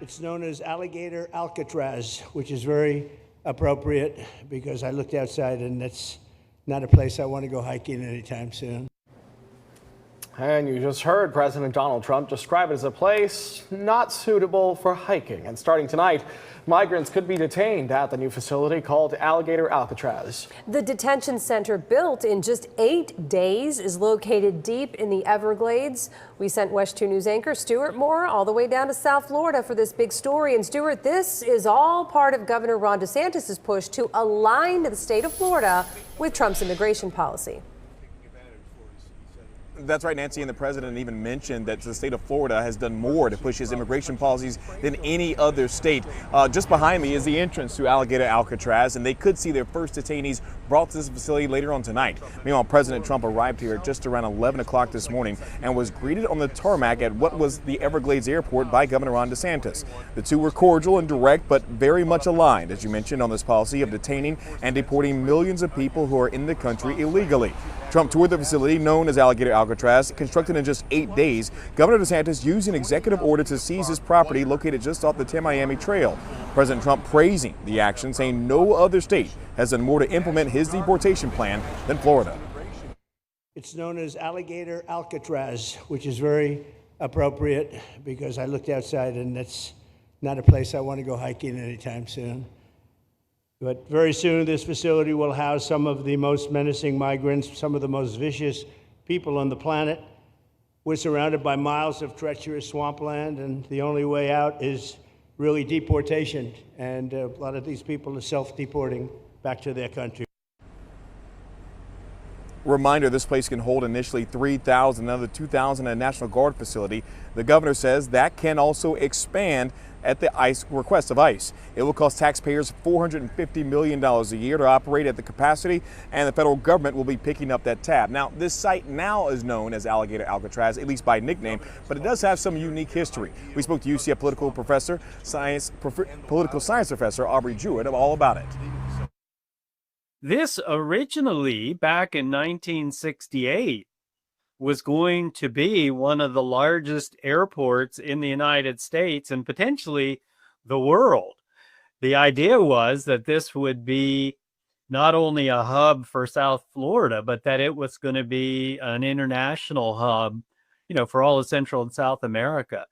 It's known as Alligator Alcatraz, which is very appropriate because I looked outside and that's not a place I want to go hiking anytime soon. And you just heard President Donald Trump describe it as a place not suitable for hiking. And starting tonight, migrants could be detained at the new facility called Alligator Alcatraz. The detention center, built in just 8 days, is located deep in the Everglades. We sent WESH 2 News anchor Stuart Moore all the way down to South Florida for this big story. And Stuart, this is all part of Governor Ron DeSantis' push to align the state of Florida with Trump's immigration policy. That's right, Nancy, and the president even mentioned that the state of Florida has done more to push his immigration policies than any other state. Just behind me is the entrance to Alligator Alcatraz, and they could see their first detainees brought to this facility later on tonight. Meanwhile, President Trump arrived here just around 11 o'clock this morning and was greeted on the tarmac at what was the Everglades Airport by Governor Ron DeSantis. The two were cordial and direct, but very much aligned, as you mentioned, on this policy of detaining and deporting millions of people who are in the country illegally. Trump toured the facility known as Alligator Alcatraz, constructed in just 8 days. Governor DeSantis used an executive order to seize his property located just off the Tamiami Trail. President Trump praising the action, saying no other state has done more to implement his deportation plan than Florida. It's known as Alligator Alcatraz, which is very appropriate because I looked outside and that's not a place I want to go hiking anytime soon. But very soon, this facility will house some of the most menacing migrants, some of the most vicious people on the planet. We're surrounded by miles of treacherous swampland, and the only way out is really deportation. And a lot of these people are self-deporting back to their country. Reminder, this place can hold initially 3,000, another 2,000 at a National Guard facility. The governor says that can also expand at the request of ICE. It will cost taxpayers $450 million a year to operate at the capacity, and the federal government will be picking up that tab. Now, this site now is known as Alligator Alcatraz, at least by nickname, but it does have some unique history. We spoke to UCF political science professor Aubrey Jewett all about it. This originally, back in 1968, was going to be one of the largest airports in the United States and potentially the world. The idea was that this would be not only a hub for South Florida, but that it was going to be an international hub, for all of Central and South America.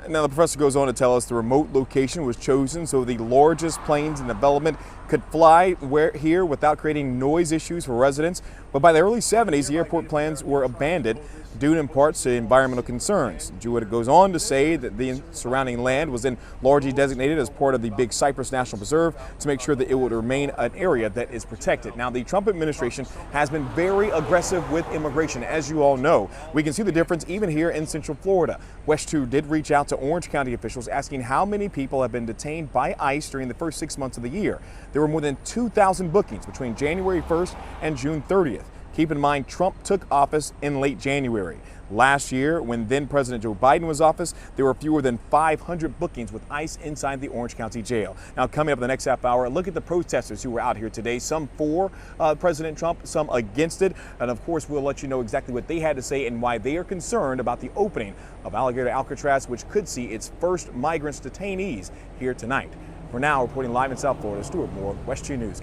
Now, the professor goes on to tell us the remote location was chosen so the largest planes in development could fly here without creating noise issues for residents. But by the early 70s, the airport plans were abandoned due in part to environmental concerns. Jewett goes on to say that the surrounding land was then largely designated as part of the Big Cypress National Preserve to make sure that it would remain an area that is protected. Now, the Trump administration has been very aggressive with immigration, as you all know. We can see the difference even here in Central Florida. WESH 2 did reach out to Orange County officials asking how many people have been detained by ICE during the first 6 months of the year. There were more than 2,000 bookings between January 1st and June 30th. Keep in mind, Trump took office in late January. Last year, when then President Joe Biden was in office, there were fewer than 500 bookings with ICE inside the Orange County Jail. Now, coming up in the next half hour, look at the protesters who were out here today, some for President Trump, some against it. And of course, we'll let you know exactly what they had to say and why they are concerned about the opening of Alligator Alcatraz, which could see its first migrants detainees here tonight. For now, reporting live in South Florida, Stuart Moore, WESH 2 News.